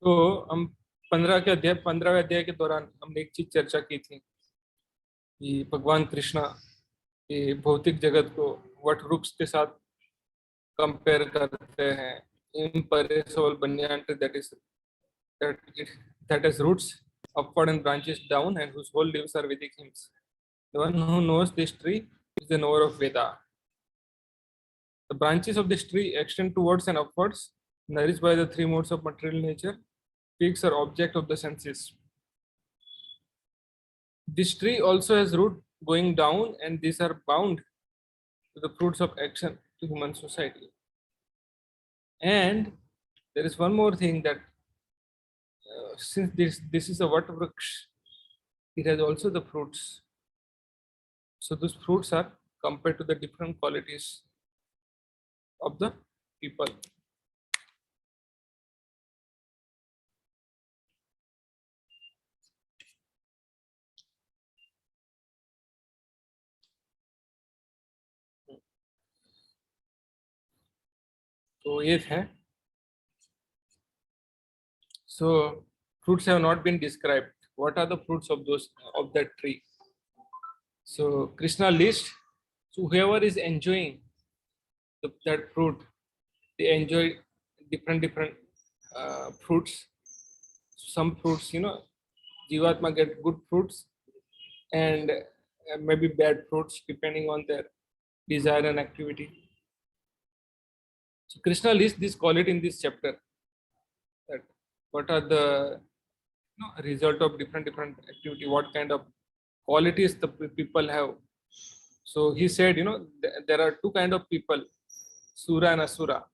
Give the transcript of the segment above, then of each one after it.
तो हम 15वें अध्याय के दौरान हमने एक चीज चर्चा की थी कि भगवान कृष्णा ये भौतिक जगत को वट वृक्ष के साथ कंपेयर करते हैं. Imperishable banyan tree that has roots upward and branches down, and whose whole leaves are Vedic hymns. The one who knows this tree is the knower of Veda. The branches of this tree extend towards and upwards, nourished by the three modes of material nature. Peaks are object of the senses. This tree also has root going down, and these are bound to the fruits of action to human society. And there is one more thing that since this is a Vatvraksh, it has also the fruits. So those fruits are compared to the different qualities of the people. So ये है. So fruits have not been described. What are the fruits of that tree? So Krishna lists. So whoever is enjoying that fruit, they enjoy different fruits. Some fruits, Jivatma get good fruits, and maybe bad fruits depending on their desire and activity. So Krishna lists this quality in this chapter. That what are the result of different activity, what kind of qualities the people have. So he said, there are two kind of people, Sura and Asura.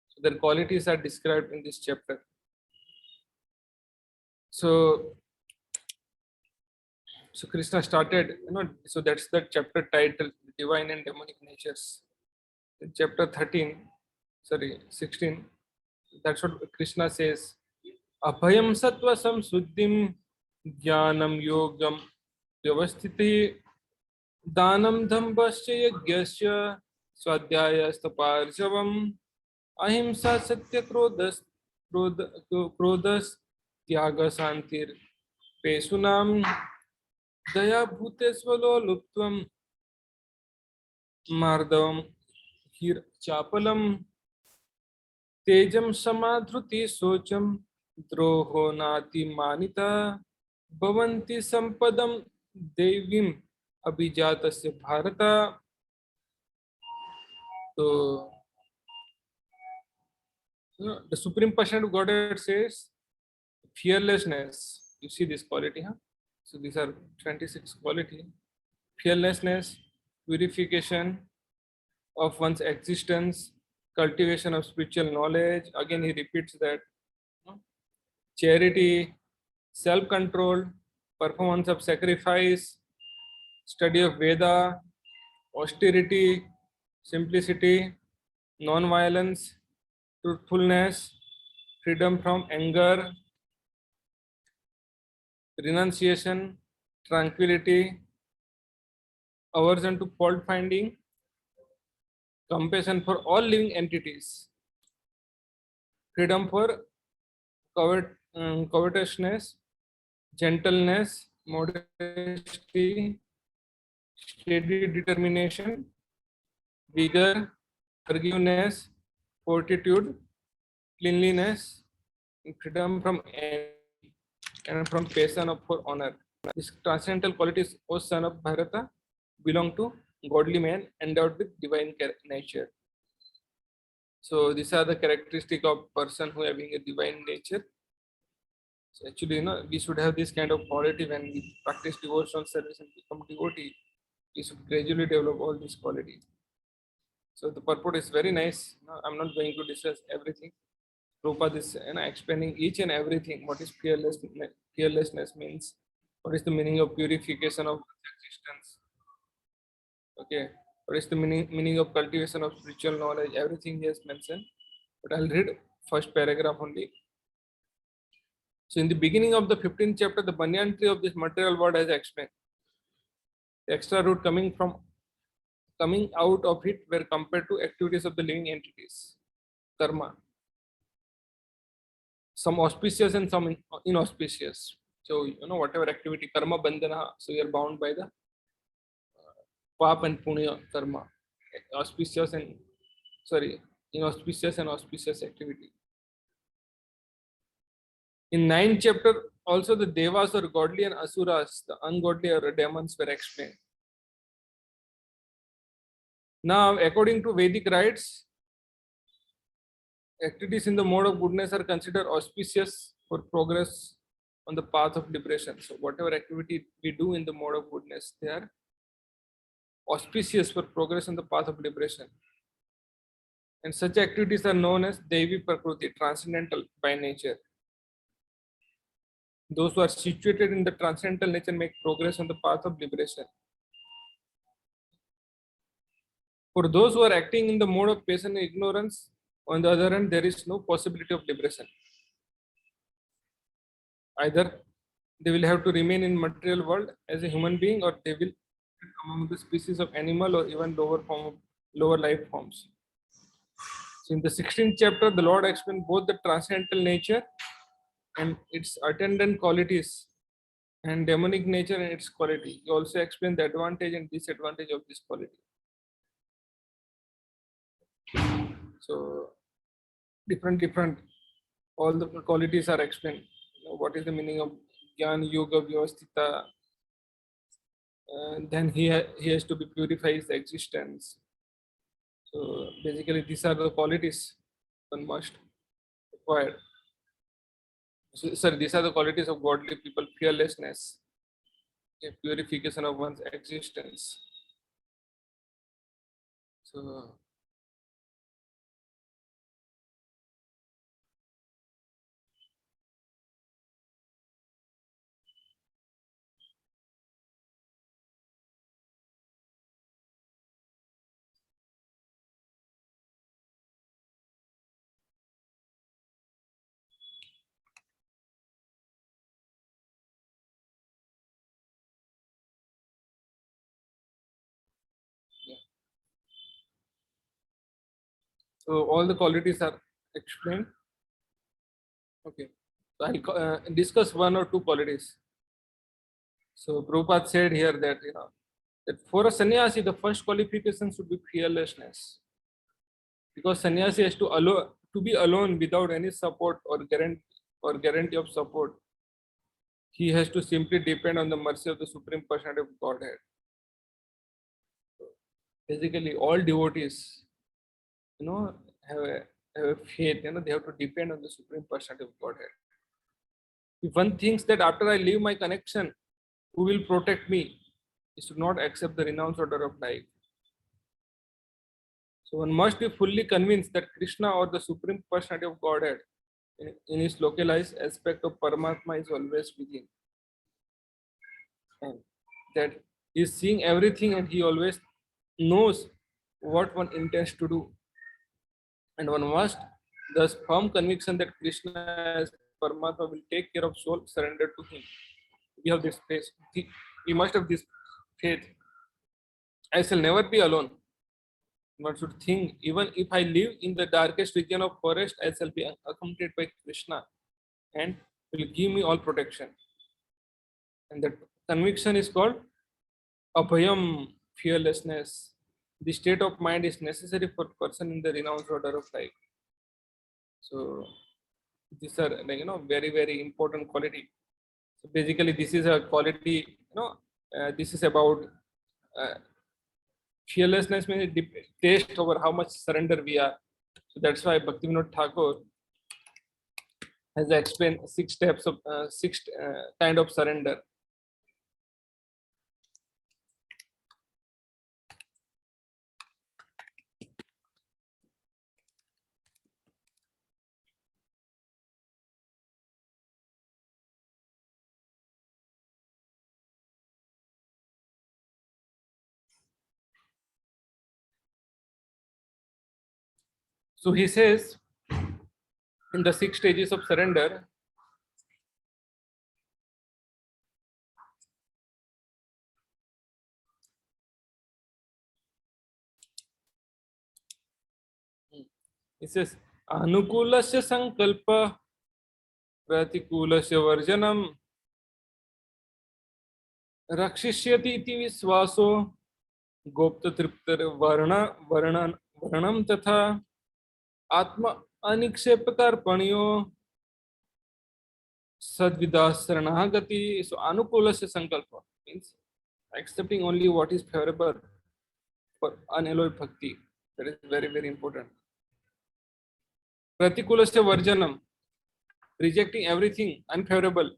So their qualities are described in this chapter. So Krishna started, so that's the chapter title, Divine and Demonic Natures. In chapter 16, that's what Krishna says. Abhayam sattva samsuddhim jnanam yogam vyavasthiti danam dhambasya yagyasya swadhyaya staparjavam ahimsa satya krodhas tyaga santir pesunam daya bhutesvalo luptvam mardavam hir chapalam tejam samadhruti socham द्रोहो नाति मानिता भवन्ति संपदम देवीम अभिजातस्य भारता. So the Supreme Person of Godhead says fearlessness. You see this quality, huh? So these are 26 quality. Fearlessness, purification of one's existence, cultivation of spiritual knowledge. Again he repeats that. Charity, self-control, performance of sacrifice, study of Veda, austerity, simplicity, non-violence, truthfulness, freedom from anger, renunciation, tranquility, aversion to fault finding, compassion for all living entities, freedom for covetousness, gentleness, modesty, steady determination, vigor, forgiveness, fortitude, cleanliness, freedom from envy, and from passion for honor. These transcendental qualities, O son of Bharata, belong to godly man endowed with divine nature. So these are the characteristics of person who having a divine nature. So actually, we should have this kind of quality when we practice devotional service and become devotee. We should gradually develop all these qualities. So the purport is very nice. I'm not going to discuss everything. Prabhupada is explaining each and everything. What is fearlessness? Fearlessness means what is the meaning of purification of existence? Okay, what is the meaning of cultivation of spiritual knowledge? Everything he has mentioned. But I'll read first paragraph only. So in the beginning of the 15th chapter, the banyan tree of this material world has explained. The extra root coming out of it were compared to activities of the living entities, karma. some auspicious and some inauspicious. So whatever activity karma bandhana, so you are bound by the pap and punya karma, auspicious and inauspicious and auspicious activity. In 9th chapter, also the devas or godly and asuras, the ungodly or demons were explained. Now, according to Vedic rites, activities in the mode of goodness are considered auspicious for progress on the path of liberation. So, whatever activity we do in the mode of goodness, they are auspicious for progress on the path of liberation. And such activities are known as Devi Prakruti, transcendental by nature. Those who are situated in the transcendental nature make progress on the path of liberation. For those who are acting in the mode of passion and ignorance, on the other hand, there is no possibility of liberation. Either they will have to remain in material world as a human being, or they will among the species of animal or even lower life forms. So in the 16th chapter, the Lord explained both the transcendental nature and its attendant qualities, and demonic nature and its quality. He also explained the advantage and disadvantage of this quality. So different all the qualities are explained. What is the meaning of Gyan Yoga Vyavasthita? Then he has to be purify his existence. So basically, these are the qualities one must acquire. So, sir, these are the qualities of godly people: fearlessness, purification of one's existence. So So all the qualities are explained. Okay. So I'll discuss one or two qualities. So Prabhupada said here that that for a sannyasi, the first qualification should be fearlessness, because sannyasi has to be alone without any support or guarantee of support. He has to simply depend on the mercy of the Supreme Personality of Godhead. Basically, all devotees, have a faith. They have to depend on the Supreme Personality of Godhead. If one thinks that after I leave my connection, who will protect me, he should not accept the renounced order of life. So one must be fully convinced that Krishna, or the Supreme Personality of Godhead, in his localized aspect of Paramatma, is always within, and that he is seeing everything and he always knows what one intends to do. And one must thus firm conviction that Krishna as Paramatma will take care of soul surrendered to him. We have this faith. We must have this faith. I shall never be alone. One should think, even if I live in the darkest region of forest, I shall be accompanied by Krishna and will give me all protection. And that conviction is called abhayam, fearlessness. The state of mind is necessary for person in the renounced order of life. So these are very very important quality. So basically, this is a quality. This is about fearlessness means taste over how much surrender we are. So that's why Bhaktivinoda Thakur has explained 6 steps of 6 kind of surrender. So he says, in the 6 stages of surrender, he says, anukulasya sankalpa प्रतिकूलस्य वर्जनम रक्षिष्यति इति विश्वासो गोप्त तृप्त वर्णम तथा आत्म अनिक्षेप कार्पण्यो सद्विदाशरणागति. So anukulasya sankalpa means accepting only what is favorable for unalloyed bhakti. That is very very important. Pratikulasya varjanam, rejecting everything unfavorable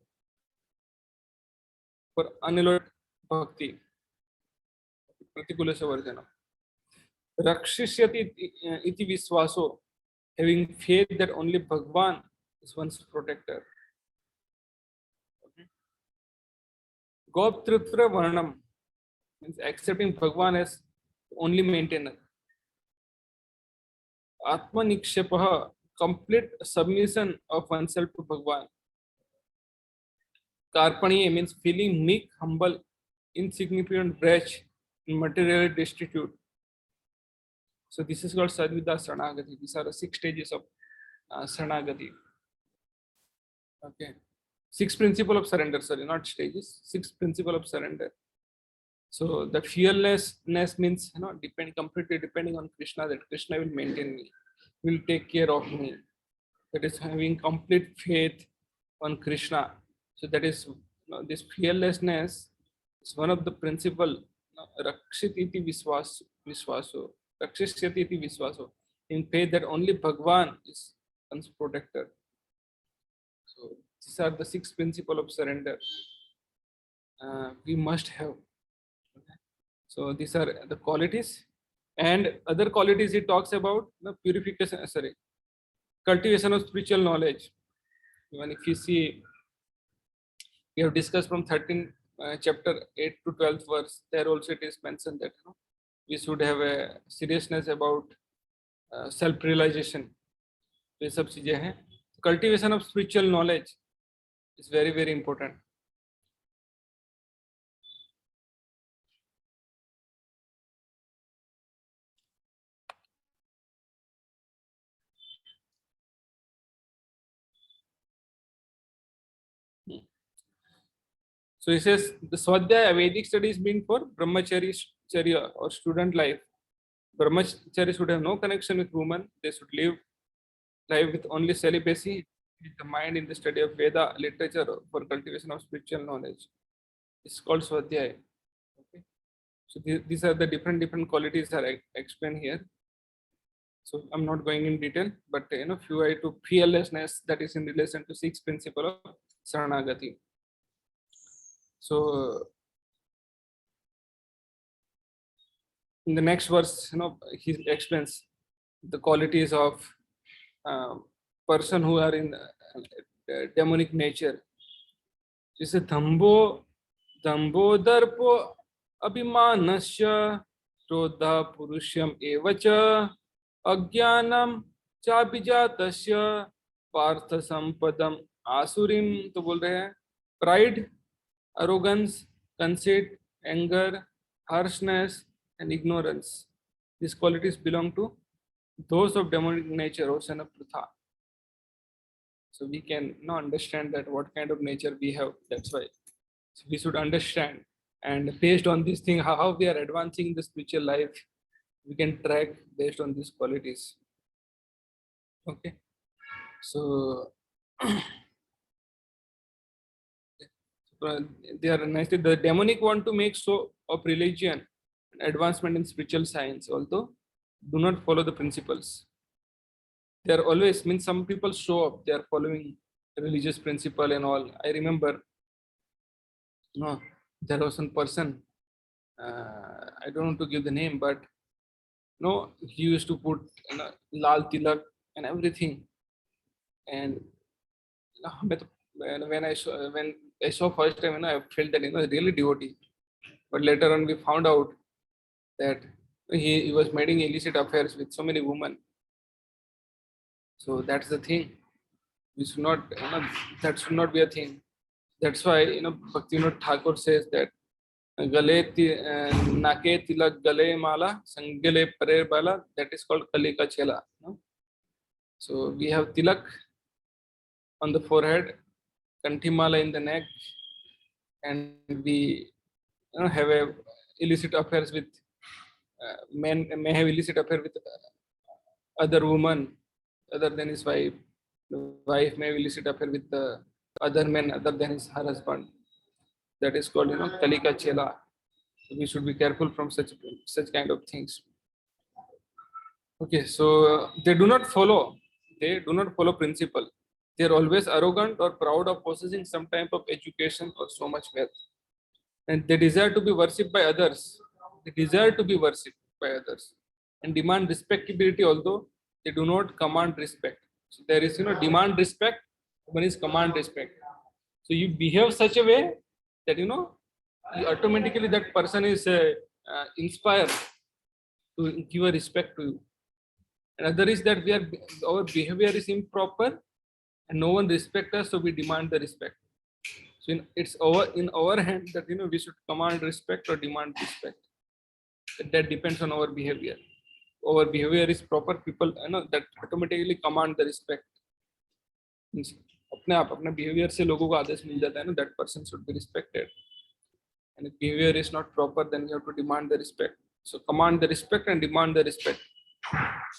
for unalloyed bhakti. Pratikulasya varjanam. Rakshishyati iti viswaso, having faith that only Bhagwan is one's protector. Goptritra varnam means accepting Bhagwan as only maintainer. Atma nikshepaha, complete submission of oneself to Bhagwan. Karpaniya means feeling meek, humble, insignificant, wretched, and materially destitute. So this is called Sadvida Saranagati. These are the 6 stages of Saranagati. Okay. 6 principle of surrender, sorry, not stages. 6 principle of surrender. So the fearlessness means, completely depending on Krishna, that Krishna will maintain me, will take care of me. That is having complete faith on Krishna. So that is, this fearlessness is one of the principle. Rakshititi viswaso. Rakshishyati viswaso. In faith that only Bhagwan is one's protector. So these are the 6 principle of surrender we must have. Okay. So these are the qualities, and other qualities he talks about the purification. Sorry, cultivation of spiritual knowledge. Even if you see, we have discussed from 13 chapter 8 to 12th verse. There also it is mentioned that we should have a seriousness about self-realization. ये सब चीजें हैं. Cultivation of spiritual knowledge is very very important. So he says the Swadhyaya Vedic studies mean for Brahmacharya or student life. Brahmachari should have no connection with women. They should live life with only celibacy, with the mind in the study of Veda literature for cultivation of spiritual knowledge. It's called Swadhyaya. Okay. So these are the different qualities that I explained here. So I'm not going in detail, but few I to fearlessness, that is in relation to 6 principle of Saranagati. So in the next verse, he explains the qualities of person who are in demonic nature. जैसे दम्भो दर्पो अभिमानस्य क्रोधः पुरुषम एवच अज्ञानम चाभिजातस्य पार्थ संपदम आसुरीम. तो बोल रहे हैं pride, arrogance, conceit, anger, harshness, and ignorance. These qualities belong to those of demonic nature or son of Prutha. So we can understand that what kind of nature we have. That's why we should understand, and based on this thing, how we are advancing in the spiritual life, we can track based on these qualities. Okay. So they are nicely, the demonic want to make show of religion and advancement in spiritual science, although do not follow the principles. They are always, means some people show up, they are following religious principle and all. I remember there was one person, I don't want to give the name, but he used to put lal tilak and everything. And when I saw first time, I felt that really devotee. But later on, we found out that he was making illicit affairs with so many women. So that's the thing. We should not, that should not be a thing. That's why Bhaktivinoda Thakur says that gale nake tilak gale mala sangale parer bala. That is called kalika chela. So we have tilak on the forehead, Kanthimala in the neck, and we have a illicit affairs with men may have illicit affair with other woman other than his wife. The wife may have illicit affair with the other men other than her husband. That is called kalika chela. We should be careful from such kind of things. Okay, so they do not follow. They do not follow principle. They are always arrogant or proud of possessing some type of education or so much wealth, and they desire to be worshipped by others. They desire to be worshipped by others, and demand respectability. Although they do not command respect. So there is demand respect. One is command respect. So you behave such a way that automatically that person is inspired to give a respect to you. Another is that our behavior is improper and no one respect us, so we demand the respect. So it's in our hand that we should command respect or demand respect. That depends on our behavior. Our behavior is proper, people that automatically command the respect. Means अपने आप अपने behavior से लोगों को आदेश मिल जाता है ना, that person should be respected. And if behavior is not proper, then we have to demand the respect. So command the respect and demand the respect.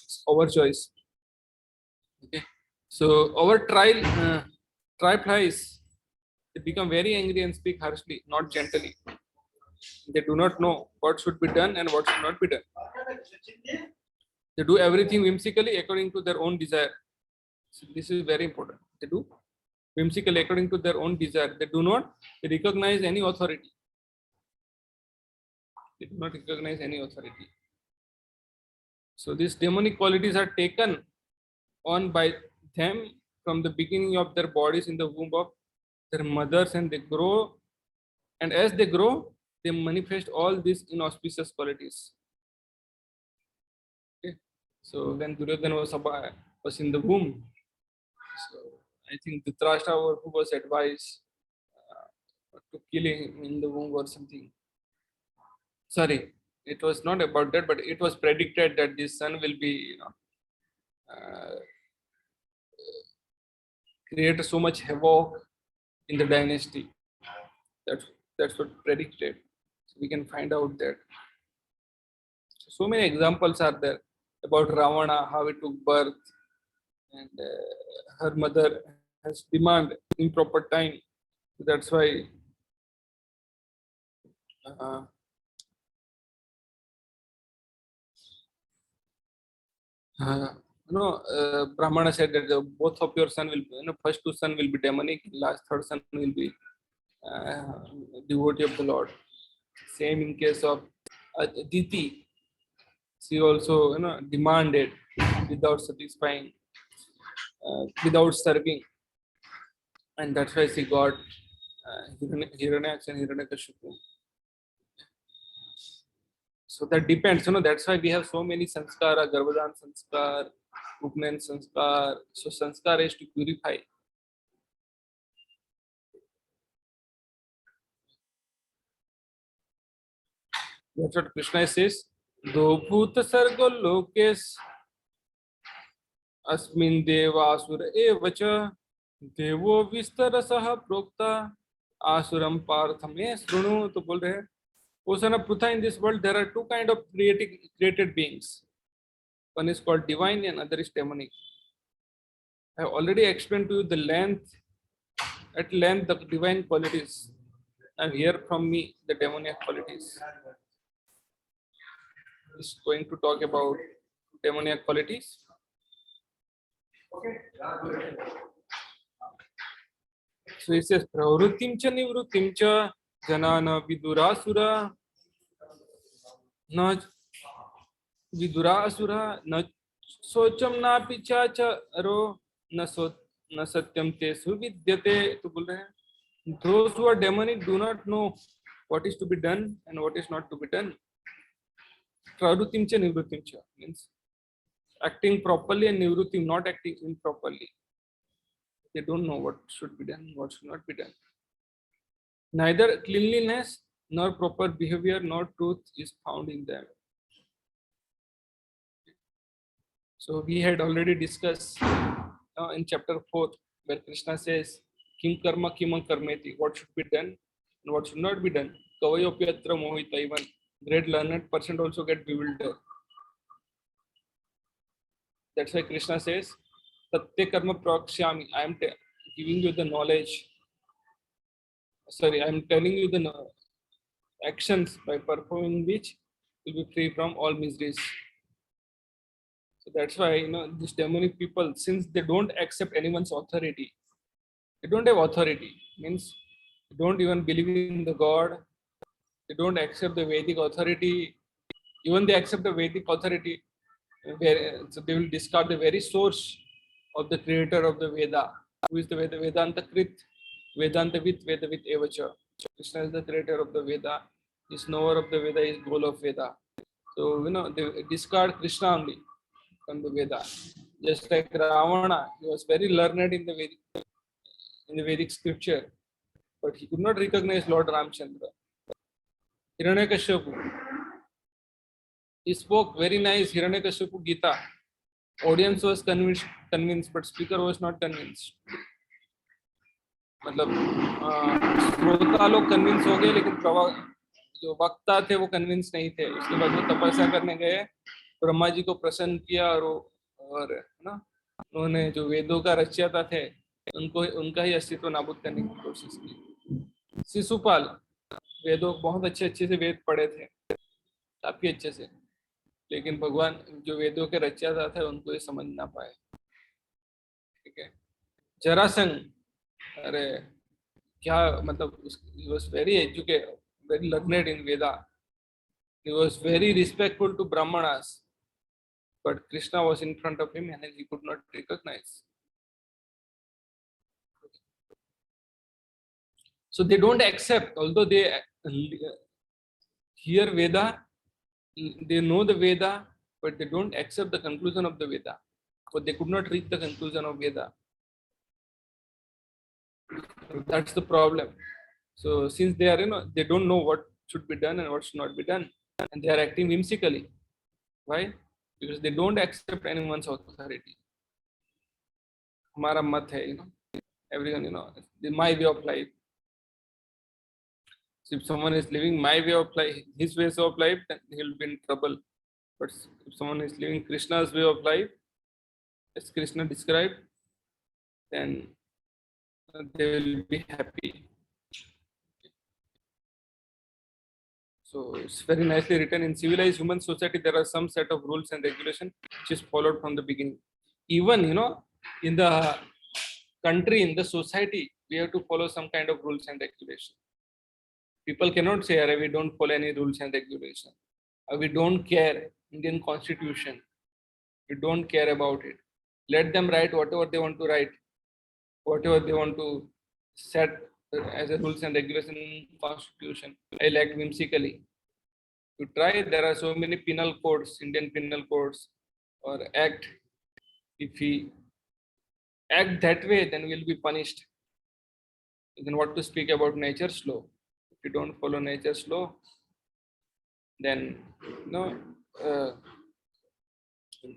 It's our choice. Okay. So our tribe flies, they become very angry and speak harshly, not gently. They do not know what should be done and what should not be done. They do everything whimsically according to their own desire. So this is very important. They do whimsically according to their own desire. They do not recognize any authority. They do not recognize any authority. So these demonic qualities are taken on by them from the beginning of their bodies in the womb of their mothers, and they grow. And as they grow, they manifest all these inauspicious qualities. Okay. So when Duryodhana was in the womb, so I think Dhritarashtra who was advised to kill him in the womb or something. Sorry, it was not about that, but it was predicted that this son will be, create so much havoc in the dynasty. That's what predicted. So we can find out that. So many examples are there about Ravana, how it took birth, and her mother has demand improper time. So that's why Brahmana said that both of your son will, first two son will be demonic, last third son will be devotee of the Lord. Same in case of Aditi. She also demanded without satisfying, without serving, and that's why she got Hiranyaksha and Hiranyakashipu. So that depends, that's why we have so many sanskara, Garbhadan sanskar, Upnayan sanskar. So sanskar is to purify. That's what Krishna says. Do bhuta sargo lokes अस्मिन् देवासुर एव च देवो विस्तरसः प्रोक्ता आसुरम पार्थ में शृणु. तो बोल रहे हैं, O son of Pritha, in this world there are two kind of created beings. One is called divine and other is demonic. I have already explained to you at length the divine qualities. Now hear from me the demoniac qualities. Is going to talk about demoniac qualities. So it says pravrutim cha nivrutim cha janana vidurasura na vidurasura na socham na picha cha aro na satyam te suvidyate. To बोल रहे हैं, those who are demonic do not know what is to be done and what is not to be done. Pravrutim cha nivrutim cha means acting properly, and nivrutim not acting improperly. They don't know what should be done, what should not be done. Neither cleanliness nor proper behavior nor truth is found in them. So we had already discussed in chapter 4 where Krishna says, Kim karma kimam karmeti, what should be done and what should not be done. Kavayopyatra mohita, even great learned person also get bewildered. That's why Krishna says, Tatya karma prakshyami, I am giving you the knowledge. Sorry, I am telling you the actions by performing which will be free from all miseries. So that's why, these demonic people, since they don't accept anyone's authority, they don't have authority, means they don't even believe in the God, they don't accept the Vedic authority, even they accept the Vedic authority, so they will discard the very source of the creator of the Veda, who is the Veda, Vedanta Krit, Vedanta with Veda with Evacha. Krishna is the creator of the Veda, is knower of the Veda, is goal of Veda. So, they discard Krishna only from the Veda. Just like Ravana, he was very learned in the Vedic scripture, but he could not recognize Lord Ramchandra. Hiranyakashipu, he spoke very nice Hiranyakashipu Gita. Audience was convinced, but speaker was not convinced. मतलब श्रोता लोग convince हो गए, लेकिन जो वक्ता थे वो कन्विंस नहीं थे. उसके बाद वो तपस्या करने गए, ब्रह्मा जी को प्रसन्न किया और उन्होंने जो वेदों का रचयिता थे उनका ही अस्तित्व नाबूद करने की कोशिश की. शिशुपाल वेदों बहुत अच्छे से वेद पढ़े थे, काफी अच्छे से, लेकिन भगवान जो वेदों के रचयिता थे उनको ये समझ ना पाए. ठीक है. जरासंघ, अरे क्या मतलब, he was very educated, very learned in Veda. He was very respectful to Brahmanas, but Krishna was in front of him and he could not recognize. So they don't accept, although they hear Veda, they know the Veda, but they don't accept the conclusion of the Veda, but they could not reach the conclusion of Veda. That's the problem. So since they are, they don't know what should be done and what should not be done, and they are acting whimsically. Why? Because they don't accept anyone's authority. हमारा मत है, everyone, my way of life. So if someone is living my way of life, his ways of life, then he'll be in trouble. But if someone is living Krishna's way of life, as Krishna described, then they will be happy. So it's very nicely written. In civilized human society, there are some set of rules and regulations which is followed from the beginning. Even, in the country, in the society, we have to follow some kind of rules and regulations. People cannot say, we don't follow any rules and regulations. We don't care. Indian Constitution, we don't care about it. Let them write whatever they want to write, whatever they want to set as a rules and regulation in Constitution. I'll act whimsically. To try, there are so many penal codes, Indian penal codes, or act. If we act that way, then we'll be punished. Then what to speak about nature's law? If you don't follow nature's law, then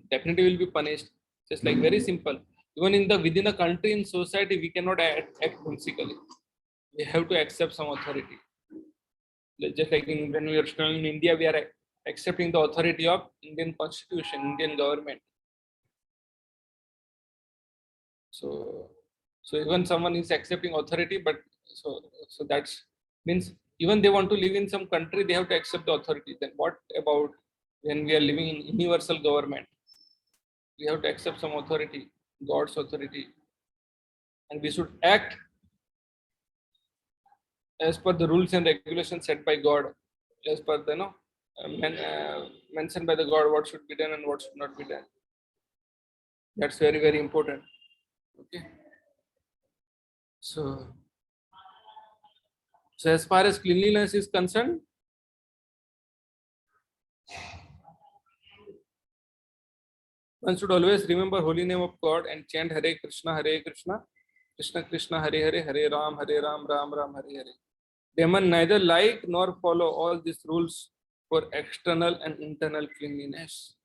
definitely will be punished. Just like very simple. Even within a country, in society, we cannot act whimsically. We have to accept some authority. Just like when we are staying in India, we are accepting the authority of Indian Constitution, Indian government. So even someone is accepting authority, but so that means even they want to live in some country, they have to accept the authority. Then what about when we are living in universal government? We have to accept some authority, God's authority, and we should act as per the rules and regulations set by God, as per the mentioned by the God, what should be done and what should not be done. That's very, very important. Okay. So as far as cleanliness is concerned, one should always remember holy name of God and chant Hare Krishna, Krishna Krishna, Hare Hare, Hare Ram, Ram Ram, Hare Hare. Demon neither like nor follow all these rules for external and internal cleanliness.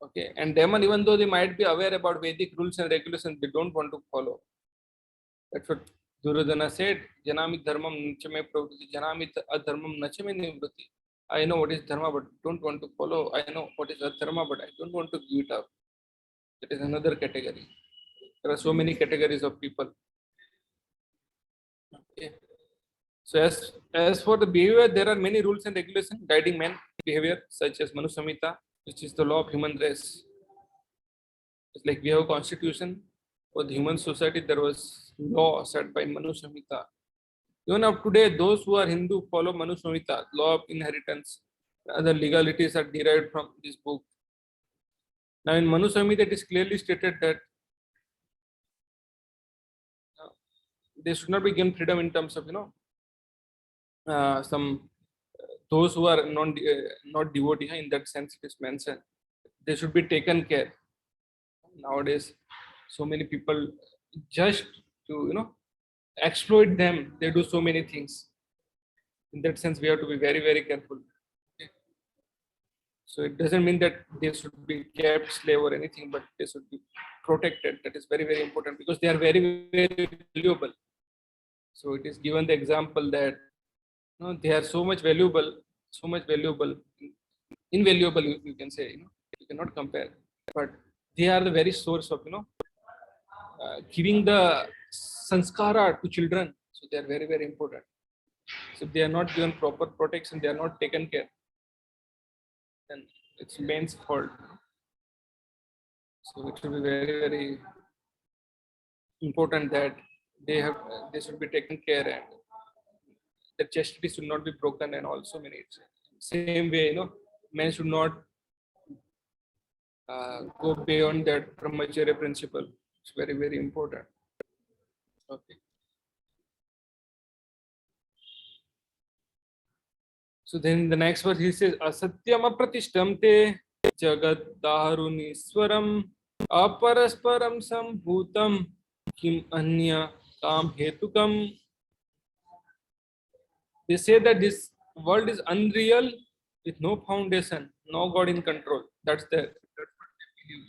Okay, and demon, even though they might be aware about Vedic rules and regulations, they don't want to follow. That's what Duryodhana said. Janami dharmam nachame pravruti, janami adharmam nachame nivruti. I know what is dharma, but don't want to follow. I know what is adharma, but I don't want to give it up. That is another category. There are so many categories of people. Okay. So as for the behavior, there are many rules and regulations guiding man behavior, such as Manu Samhita, which is the law of human race. It's like we have a constitution for the human society. There was law set by Manu Samhita. Even up today, those who are Hindu follow Manu Samhita, law of inheritance. Other legalities are derived from this book. Now, in Manu Samhita, it is clearly stated that they should not be given freedom in terms of some those who are not devotee. In that sense, it is mentioned they should be taken care. Nowadays, so many people just to exploit them. They do so many things. In that sense, we have to be very very careful. Okay. So it doesn't mean that they should be kept slave or anything, but they should be protected. That is very very important because they are very very valuable. So it is given the example that they are so much valuable, invaluable. You can say you cannot compare, but they are the very source of giving the sanskara to children. So they are very very important. So if they are not given proper protection, they are not taken care, then it's man's fault. So it should be very very important that they should be taken care and the chastity should not be broken and also many same way men should not go beyond that brahmacharya principle. It's very very important. Okay. So then the next verse he says asatyam apratishtam te jagat daruniswaram aparasparam sambhutam kim anya kam hetukam. They say that this world is unreal with no foundation, no God in control. That's what they believe.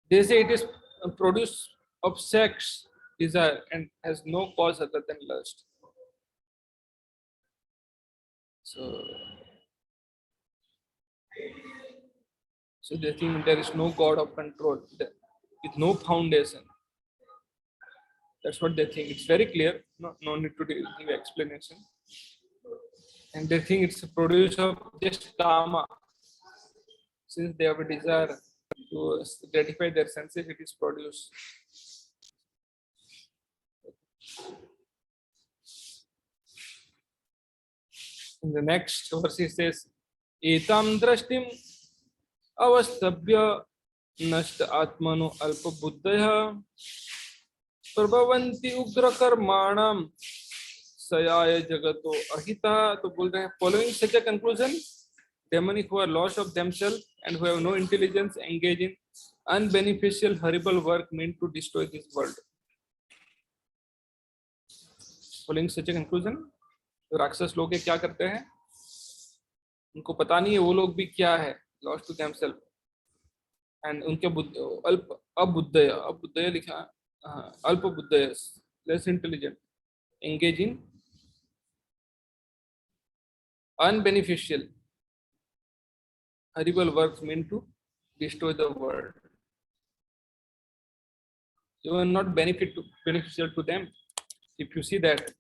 They say it is a produce of sex, desire, and has no cause other than lust. So, so they think there is no God of control with no foundation. That's what they think. It's very clear. No need to give explanation. And they think it's a produce of just karma. Since they have a desire to gratify their senses, it is produced. In the next verse, he says, "Etam drashtim avastabhya nashta atmano alpa buddhaya प्रभवंती उग्र कर्माणम सयाय जगतो अहिता." तो बोल रहे हैं following such a conclusion, demonic who are lost of themselves and who have no intelligence engage in unbeneficial horrible work meant to destroy this world. Following such a conclusion, तो राक्षस लोग क्या करते हैं, उनको पता नहीं है वो लोग भी क्या है, lost to themselves, and उनके अल्प अबुद्धय लिखा, अल्प बुद्धय, less intelligent, engage in unbeneficial horrible works meant to destroy the world. You are not beneficial to them. If you see that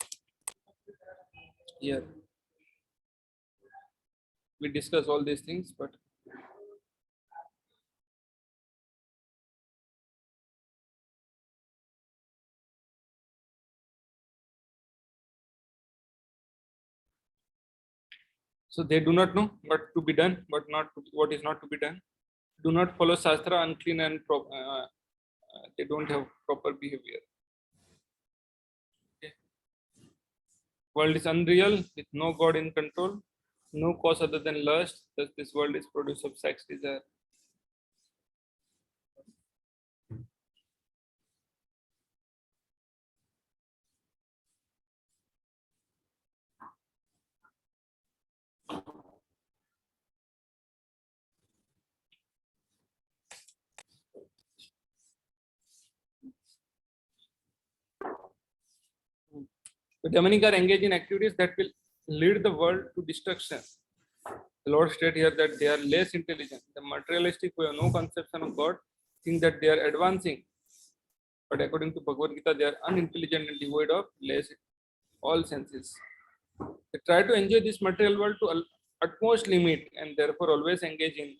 here, we discuss all these things, but so they do not know what to be done, what is not to be done. Do not follow Shastra, unclean and they don't have proper behavior. Okay. World is unreal with no God in control, no cause other than lust. Thus, this world is produce of sex desire. The demonic are engaged in activities that will lead the world to destruction. The Lord stated here that they are less intelligent. The materialistic who have no conception of God think that they are advancing. But according to Bhagavad Gita, they are unintelligent and devoid of all senses. They try to enjoy this material world to utmost limit and therefore always engage in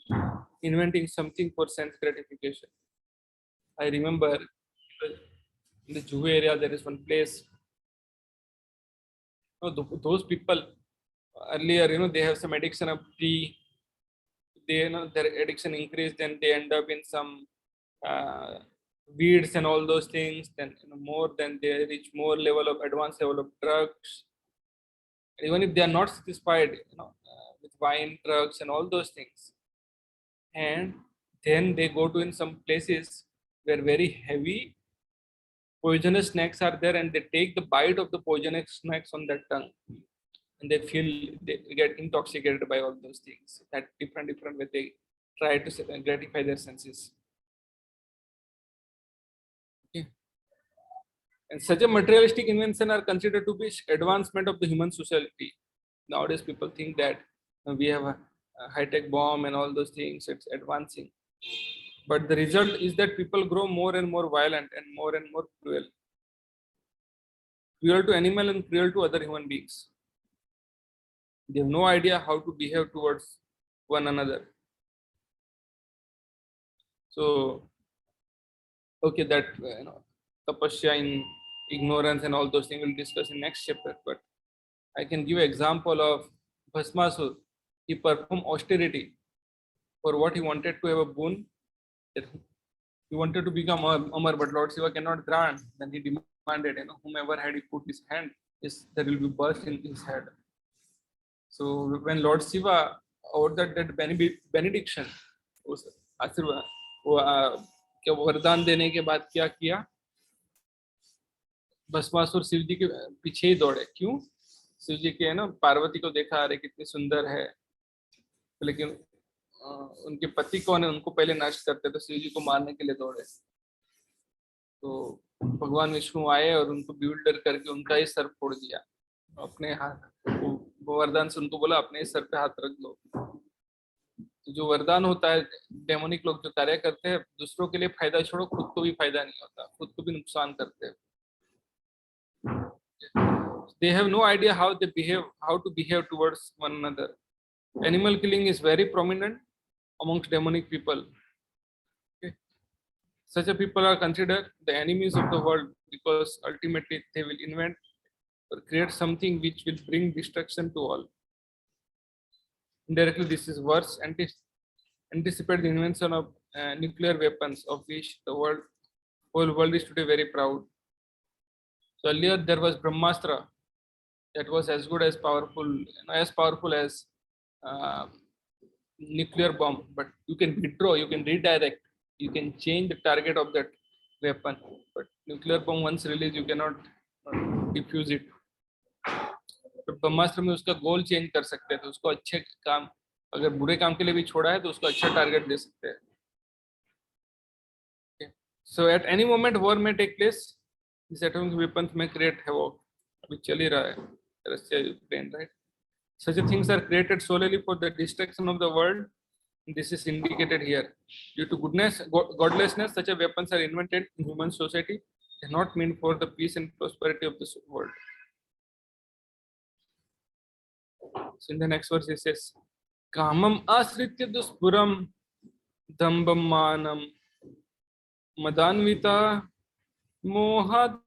inventing something for sense gratification. I remember in the Juhu area, there is one place. Those people earlier, they have some addiction of tea. They, their addiction increased, then they end up in some weeds and all those things. Then more, then they reach more level of advanced level of drugs. Even if they are not satisfied, with wine, drugs, and all those things, and then they go to in some places where very heavy poisonous snakes are there, and they take the bite of the poisonous snakes on their tongue, and they get intoxicated by all those things. That different way they try to gratify their senses. Okay. And such a materialistic invention are considered to be advancement of the human society. Nowadays, people think that we have a high-tech bomb and all those things. It's advancing, but the result is that people grow more and more violent and more cruel to animal and cruel to other human beings. They have no idea how to behave towards one another. So, okay, that tapasya in ignorance and all those things we'll discuss in next chapter. But I can give an example of Bhasmasur. He performed austerity for what he wanted to have a boon. He wanted to become Amar, but Lord Shiva cannot grant. Then he demanded, whomever had he put his hand, there will be burst in his head. So when Lord Shiva ordered that benediction, उस आशीर्वाद क्या वरदान देने के बाद क्या किया, भस्मासुर शिव जी के पीछे ही दौड़े. क्यों? शिव जी के पार्वती को देखा, अरे कितनी सुंदर है, लेकिन उनके पति कौन है, उनको पहले नष्ट करते, तो शिव जी को मारने के लिए दौड़े. तो भगवान विष्णु आए और उनको बिल्डर करके उनका ही सर फोड़ दिया. अपने हाथ वरदान से उनको बोला अपने सर पे हाथ रख दो. तो जो वरदान होता है, डेमोनिक लोग जो कार्य करते हैं, दूसरों के लिए फायदा छोड़ो, खुद को भी फायदा नहीं होता, खुद को भी नुकसान करते हैं. They have no idea how to behave towards one another. Animal killing is very prominent amongst demonic people. Okay. Such a people are considered the enemies of the world because ultimately they will invent or create something which will bring destruction to all. Indirectly, this is worse. Anticipate the invention of nuclear weapons, of which the whole world is today very proud. So earlier there was Brahmastra, that was as good as powerful as nuclear bomb. But you can withdraw, you can redirect, you can change the target of that weapon. But nuclear bomb once released, you cannot defuse it. तो ब्रह्मास्त्र में उसका गोल change कर सकते हैं, तो उसको अच्छे काम, अगर बुरे काम के लिए भी छोड़ा है तो उसको अच्छा टारगेट दे सकते हैं. So at any moment war may take place. These atomic weapons may create havoc. अभी चल ही रहा है Russia Ukraine, right? Such things are created solely for the destruction of the world. This is indicated here. Due to godlessness, such weapons are invented in human society. They are not meant for the peace and prosperity of this world. So in the next verse it says, Kamam asritya duspuram dambam manam madanvita mohat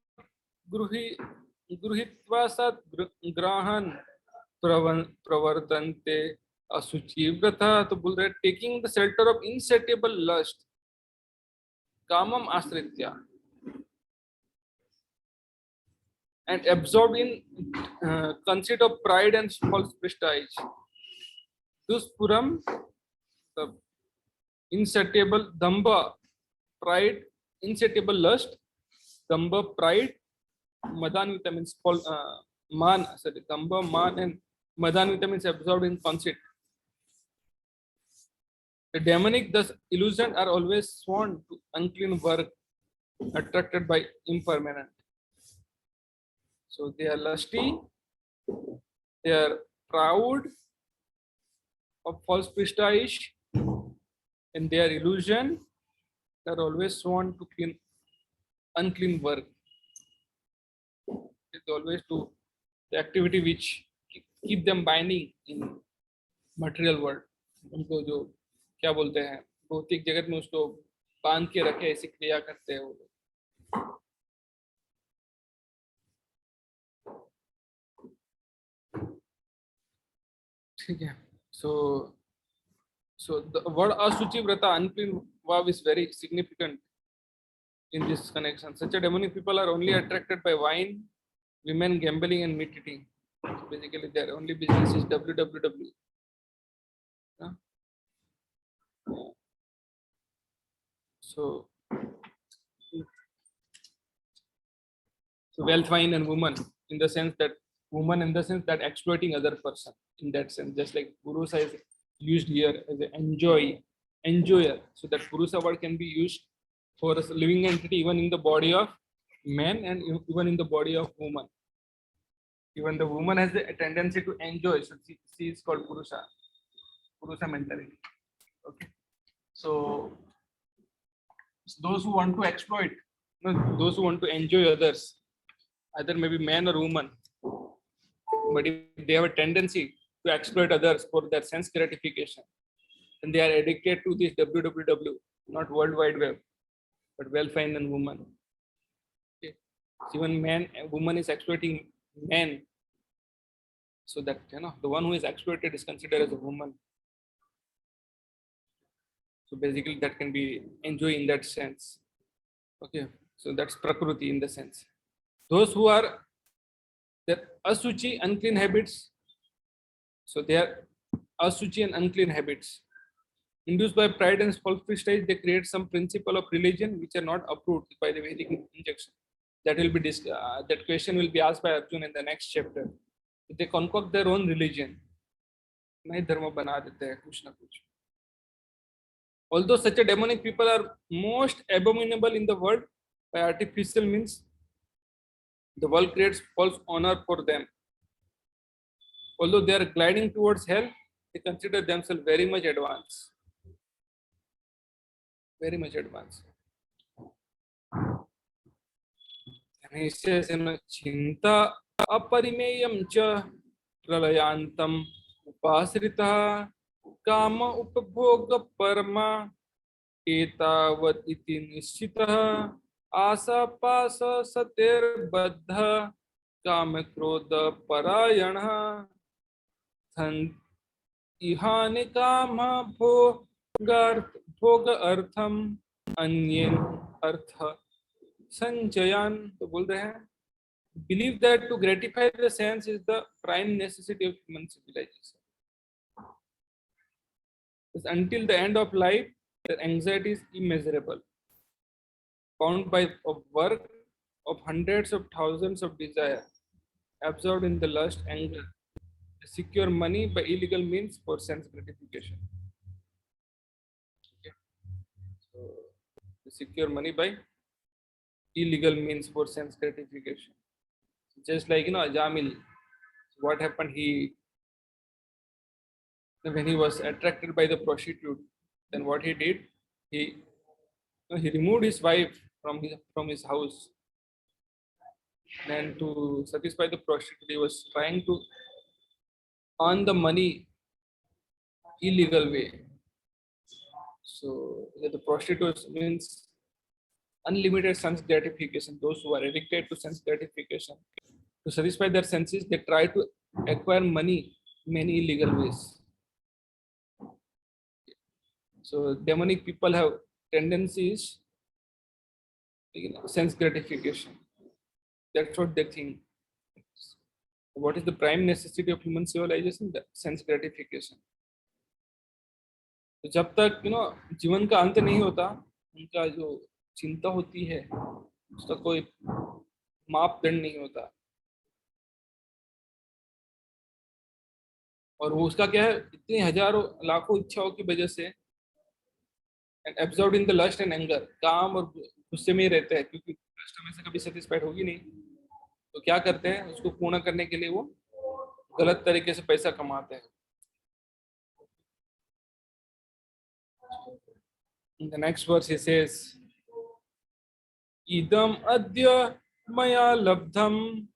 gruhitva sat grahan pravartante asuchi vrata. To बोल रहे, taking the shelter of insatiable lust, kamam asritya, and absorbed in conceit of pride and false prestige. Duspuram, the insatiable, damba, pride, insatiable lust, damba, pride, madanvita means damba, man, and madanvita means absorbed in conceit. The demonic, thus illusioned, are always sworn to unclean work, attracted by impermanent. So they are lusty, they are proud of false prestige, and they are illusion. They are always want to clean unclean work. They always do the activity which keep them binding in material world. उनको जो क्या बोलते हैं भौतिक जगत में उसको बांध के रखे ऐसी क्रिया करते हैं वो लोग. ठीक है. So the word asuchi vrata, unclean vow, is very significant in this connection. Such a demonic people are only attracted by wine, women, gambling, and meat eating. So basically, their only business is www. Yeah? So wealth, wine, and woman, in the sense that exploiting other person. In that sense, just like Purusa is used here as an enjoyer. So that Purusa word can be used for a living entity even in the body of man and even in the body of woman. Even the woman has a tendency to enjoy. So she is called Purusa mentality. Okay. So those who want to exploit, those who want to enjoy others, either maybe man or woman, but if they have a tendency to exploit others for their sense gratification, and they are addicted to this www, not World Wide Web, but well-found and woman. Okay. So even woman is exploiting man, so that the one who is exploited is considered as a woman. So basically, that can be enjoy in that sense. Okay, so that's prakriti in the sense. Those who are their asuchi, unclean habits. So they are asuchi and unclean habits. Induced by pride and false prestige, they create some principle of religion which are not approved by the Vedic injection. That will be that question will be asked by Arjun in the next chapter. They concoct their own religion. नए धर्म बना देते हैं कुछ ना कुछ. Although such a demonic people are most abominable in the world, by artificial means, the world creates false honor for them. Although they are gliding towards hell, they consider themselves very much advanced. Very much advanced. चिंता अपरिमेयं च प्रलयांतम् उपाश्रितः काम उपभोग परमा एतावत् इति निश्चितः आशा पाश सतेर्बद्ध काम क्रोध परायणः इहानि काम भोग अर्थम अन्येन अर्थ संचयन. तो बोल रहे हैं believe that to gratify the sense is the prime necessity of human civilization. Until the end of life, their anxiety is immeasurable, bound by work of hundreds of thousands of desire, absorbed in the lust, anger, secure money by illegal means for sense gratification. Okay. So, secure money by illegal means for sense gratification. Just like Ajamil, what happened? When he was attracted by the prostitute, then what he did, he removed his wife from his house, and to satisfy the prostitute, he was trying to earn the money illegal way. So the prostitutes means unlimited sense gratification. Those who are addicted to sense gratification, to satisfy their senses, they try to acquire money many illegal ways. So demonic people have tendencies, sense gratification. That's what they think. What is the prime necessity of human civilization? The sense gratification. तो जब तक जीवन का अंत नहीं होता, उनका जो चिंता होती है उसका कोई मापदंड नहीं होता. और वो उसका क्या है, इतनी हजारों लाखों इच्छाओं की वजह से absorbed in the lust and anger, काम और गुस्से में ही रहते हैं, क्योंकि लस्ट में से कभी सेटिस्फाइड होगी नहीं, तो क्या करते हैं, उसको पूर्ण करने के लिए वो गलत तरीके से पैसा कमाते हैं. In the next verse he says, idam adya maya labdham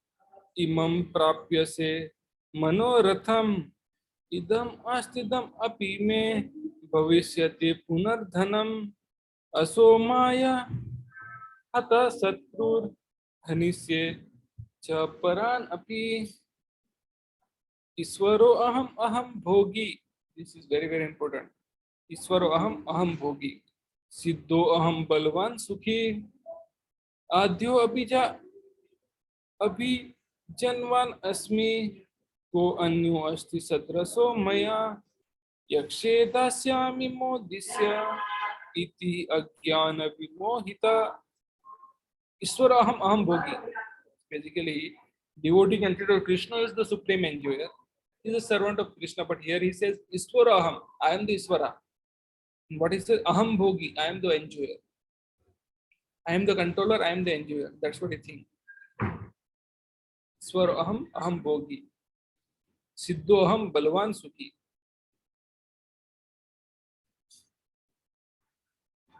imam prapyase manoratham idam astidam api me bhavishyate punardhanam asomaya hata satrur dhanisye cha paran api ईश्वरो अहम अहम भोगी. This is very very important. ईश्वरो अहम अहम भोगी सिद्धो अहम बलवान सुखी आद्यो अभी जन्वान अस्मि को अन्यो अस्ति सत्रसो मया यक्षे दास्यामि मोदिस्य इति अज्ञान विमोहिता. ईश्वर अहम अहम भोगी. Basically, devotee consider Krishna is the supreme enjoyer. He is a servant of Krishna, but here he says, Iswara aham, I am the Iswara. And what he says, aham bhogi, I am the enjoyer. I am the controller, I am the enjoyer. That's what he thinks. Iswara aham, aham bhogi. Siddho aham, balwan sukhi.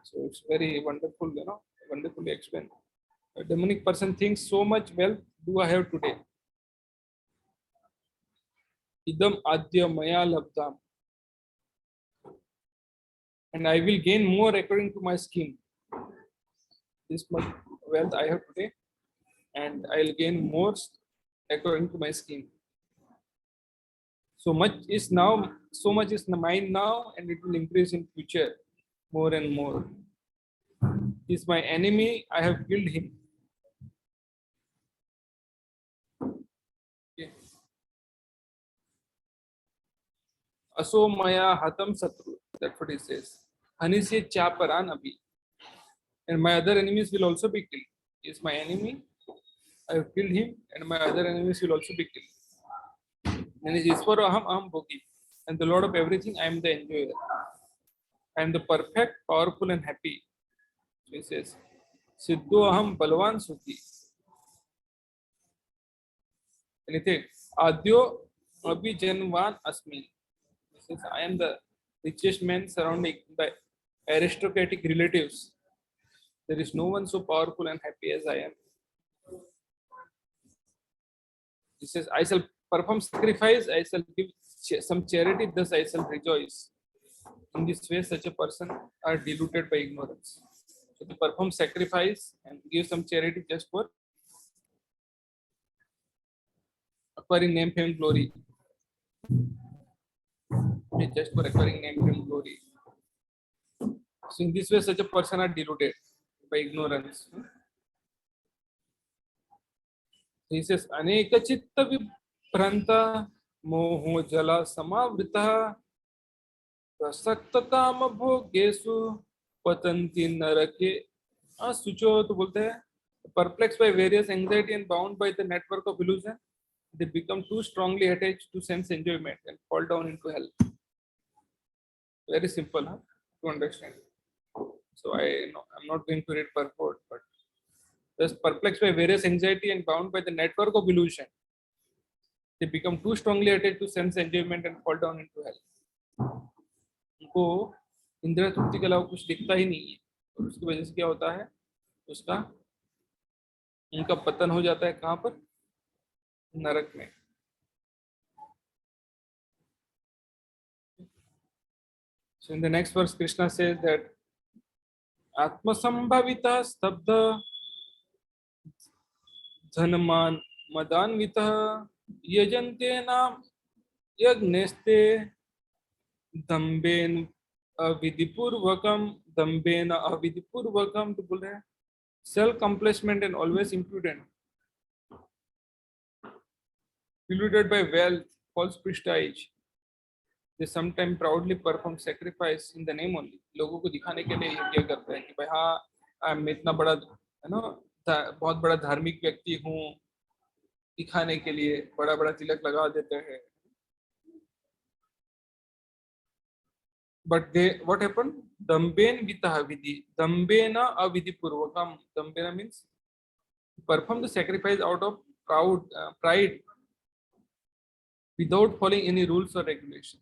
So it's very wonderful, wonderfully explained. A demonic person thinks so much wealth do I have today. Idam adya maya labdam. And I will gain more according to my scheme. This much wealth I have today, and I'll gain more according to my scheme. So much is mine now, and it will increase in future more and more. He is my enemy, I have killed him. Okay. Aso maya hatam satru. That's what he says. Hanisye chaparan abhi. And my other enemies will also be killed. He is my enemy, I have killed him, and my other enemies will also be killed. And he is Iswara aham aham bhogi. And the Lord of everything, I am the enjoyer. I am the perfect, powerful, and happy. So he says, Siddho aham balwan sukhi. Anything. Adyo abhijanvan asmi. He says, I am the richest man surrounding by aristocratic relatives. There is no one so powerful and happy as I am. He says, I shall perform sacrifice, I shall give some charity, thus I shall rejoice. In this way, such a person are deluded by ignorance. So to perform sacrifice and give some charity just for acquiring name, fame, glory. Just for acquiring name, fame, glory. So in this way, such a person are deluded by ignorance. He says, Aneka chitta vipranta moho jala samavrita प्रसक्त काम भोगेशु पतंती नरके असुचो. तो बोलते हैं perplexed by various anxiety and bound by the network of illusion, they become too strongly attached to sense enjoyment and fall down into hell. Very simple, to understand. So I'm not going to read purport, but just perplexed by various anxiety and bound by the network of illusion, they become too strongly attached to sense enjoyment and fall down into hell. उनको इंद्रिय तृप्ति के अलावा कुछ दिखता ही नहीं है, और उसकी वजह से क्या होता है, उसका उनका पतन हो जाता है. कहाँ पर? नरक में. So in the next verse, Krishna says that Atma Sambhavita Stabdha Dhanman Madanvita Yajante Nam Yagneste दम्बेन अविधिपूर्वकम तो बोल रहे हैं self complacent and always imprudent, deluded by wealth, false prestige, they sometimes proudly perform sacrifice in the name only. लोगों को दिखाने के लिए यज्ञ करते हैं कि भाई हाँ मैं इतना बड़ा बहुत बड़ा धार्मिक व्यक्ति हूँ, दिखाने के लिए बड़ा बड़ा तिलक लगा देते हैं. But what happened? Damben vitaha vidhi. Dambena avidhi purvakam. Dambena means perform the sacrifice out of pride without following any rules or regulation.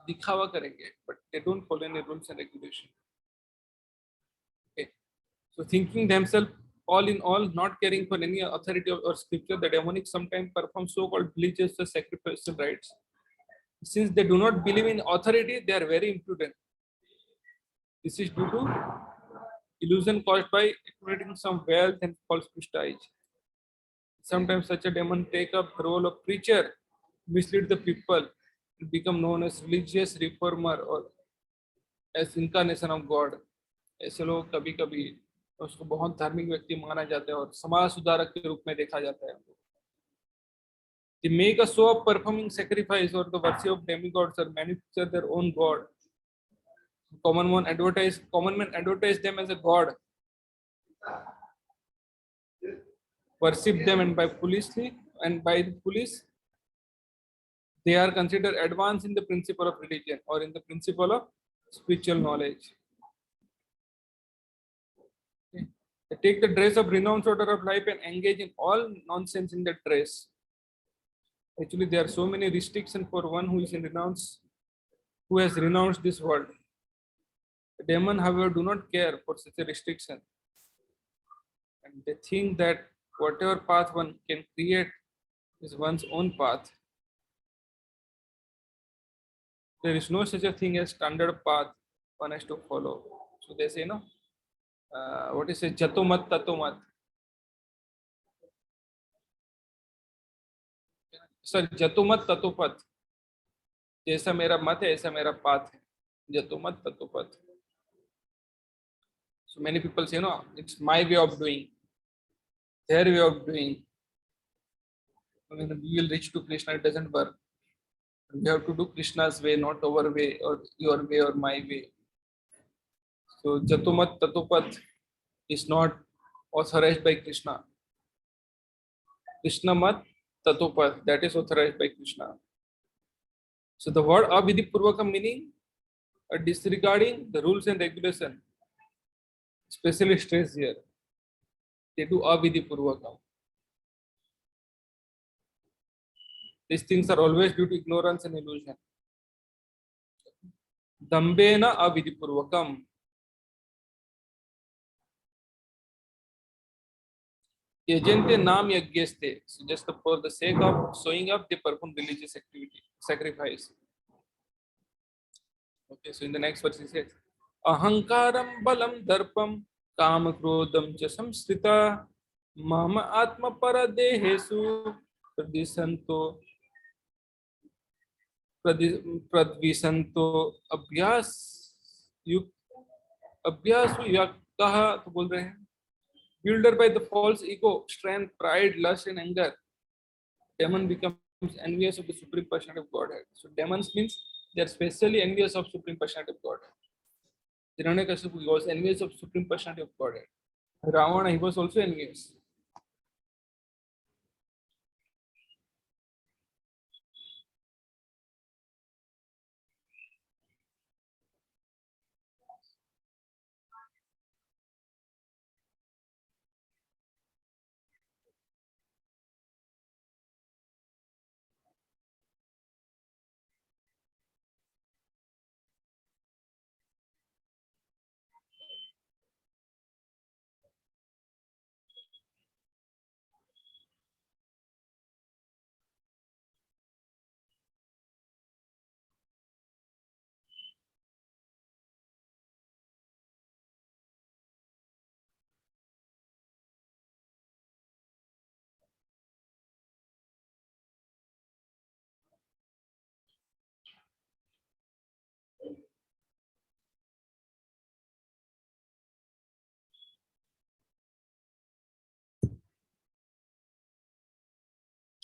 दिखावा करेंगे, but they don't follow any rules and regulation. Okay. So thinking themselves all in all, not caring for any authority or scripture, the demonic sometimes perform so-called religious or sacrificial rites. Since they do not believe in authority, they are very imprudent. This is due to illusion caused by accumulating some wealth and false prestige. Sometimes such a demon take up the role of preacher, mislead the people, and become known as religious reformer or as incarnation of God. ऐसे लोग कभी कभी उसको बहुत धार्मिक व्यक्ति माना जाता है और समाज सुधारक के रूप में देखा जाता है. They make a show of performing sacrifice or the worship of demigods or manufacture their own god. Common man advertise them as a god, worship them, and by the police, they are considered advanced in the principle of religion or in the principle of spiritual knowledge. Okay. They take the dress of renounced order of life and engage in all nonsense in that dress. Actually, there are so many restrictions for one who has renounced this world. The demon, however, do not care for such a restriction, and they think that whatever path one can create is one's own path. There is no such a thing as standard path one has to follow. So they say, no, what is it? Jato mat, tato mat. Sir, jato mat, tato pat. जैसा मेरा मत है ऐसा मेरा path है. जतो मत ततो पथ. So many people say, no, it's my way of doing, their way of doing. When we will reach to Krishna, it doesn't work. We have to do Krishna's way, not our way or your way or my way. So Jatumat Tatupat is not authorized by Krishna. Krishna Mat Tatupat, that is authorized by Krishna. So the word Abhidhi Purvakam meaning disregarding the rules and regulation, especially stress here. They do Abhidhi Purvakam. These things are always due to ignorance and illusion. Dambena Abhidhi Purvakam. Yajante Nam Yagyeste. So just for the sake of showing up, they perform religious activity, sacrifice. Okay, so in the next verse he says, Ahankaram balam darpam kam krodam cha samsrita mama atma paradehesu pradisanto pradvisanto अभ्यासु yaktaha. तो बोल रहे हैं, builder by the false ego, strength, pride, lust and anger, demon becomes envious of the Supreme Personality of Godhead. So demons means they are specially envious of Supreme Personality of Godhead. Hiranyakashipu was envious of Supreme Personality of Godhead. Ravana, he was also envious.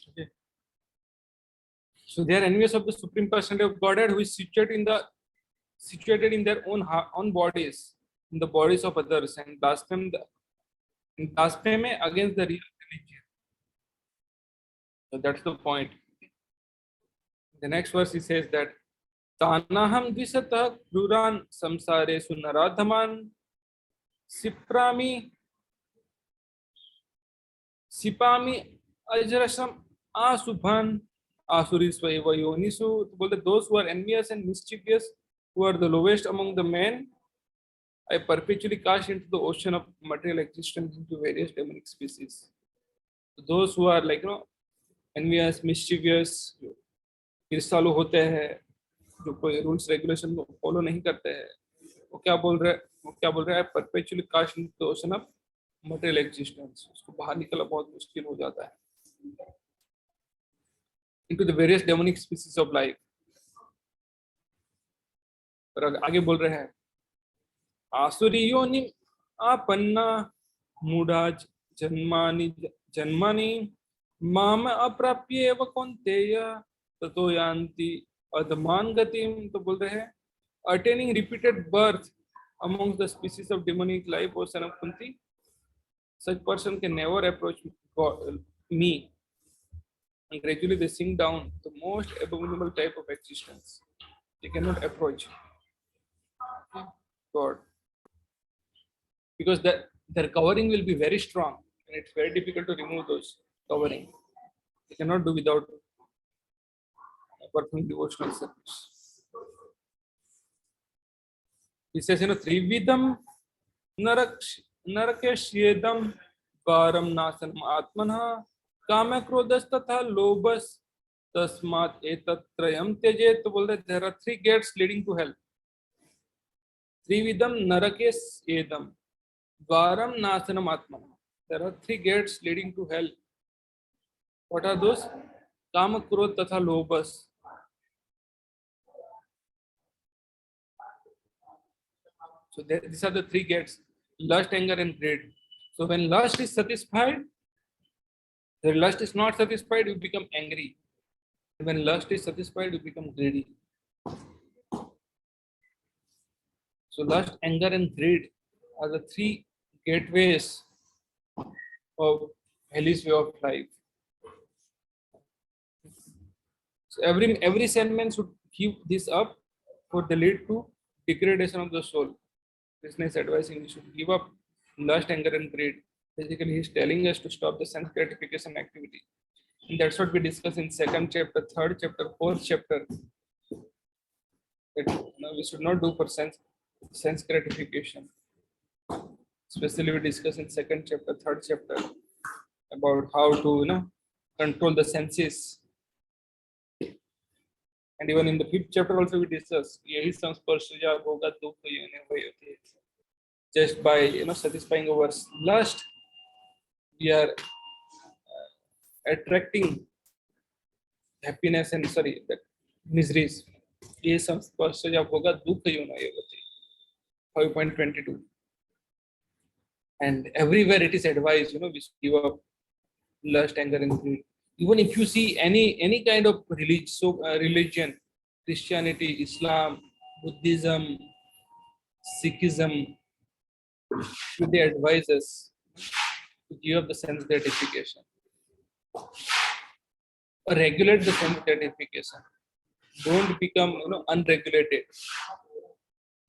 Okay. So they are envious of the Supreme Personality of Godhead, who is situated in their own bodies, in the bodies of others, and blaspheme against the real religion. So that's the point. The next verse he says that Tanaham Dvisatah Kruran Samsare Sunaradhaman Sipami अजरसम आसुभन आसुरी suave योनिषु, तो बोलते those who are envious and mischievous, who are the lowest among the men, I perpetually cast into the ocean of material existence into various demonic species. Those who are like envious, mischievous, ईर्ष्यालु होते हैं, जो कोई rules regulation को follow नहीं करते हैं, वो क्या बोल रहे हैं perpetually cast in the ocean of material existence, उसको बाहर निकलना बहुत मुश्किल हो जाता है, into the various demonic species of life. और आगे बोल रहे हैं आसुरी योनि आपन्ना मूढ़ा जन्मानि जन्मानि माम अप्राप्य एव कौन्तेय ततो यान्ति अधमान गतिम, तो बोल रहे हैं attaining repeated birth amongst the species of demonic life, or son of Kunti, such person can never approach God, me, and gradually they sink down the most abominable type of existence. They cannot approach God because their covering will be very strong and it's very difficult to remove those covering. They cannot do without performing devotional service. He says, Trividam Narakeshyedam Varam Nasanam Atmanha Kama Krodhas Tatha Lobhas Tasmat Etatrayam Teje, तो बोल रहे there are three gates leading to hell. Trividam Narakeshyedam Varam Nasanam Atmanha. There are three gates leading to hell. What are those? Kama Krodh Tatha Lobhas. So these are the three gates: lust, anger, and greed. So when lust is satisfied, the lust is not satisfied, you become angry. When lust is satisfied, you become greedy. So lust, anger, and greed are the three gateways of hellish way of life. So every sentiment should keep this up, for they lead to degradation of the soul. Krishna is advising we should give up lust, anger, and greed. Basically, he is telling us to stop the sense gratification activity. And that's what we discuss in second chapter, third chapter, fourth chapter. That we should not do for sense gratification. Especially we discuss in second chapter, third chapter about how to control the senses. And even in the fifth chapter also we discuss yahi samsparshaja bhoga dukha yone vayate. Just by satisfying our lust, we are attracting happiness and that miseries. Yahi samsparshaja bhoga dukha yone vayate. 5.22. And everywhere it is advised, we should give up lust, anger, and greed. Even if you see any kind of religion, Christianity, Islam, Buddhism, Sikhism, they advise us to give up the sense gratification, or regulate the sense gratification. Don't become unregulated.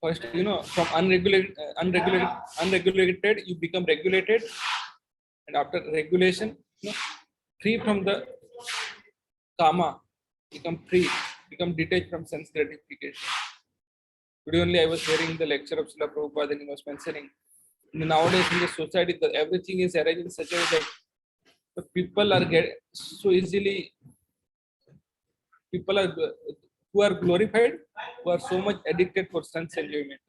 First, from unregulated, you become regulated, and after regulation, free from the karma, become detached from sense gratification. Today only I was hearing the lecture of Srila Prabhupada, and he was mentioning nowadays in the society that everything is arranged in such a way that the people are so easily, people are who are glorified, who are so much addicted for sense enjoyment.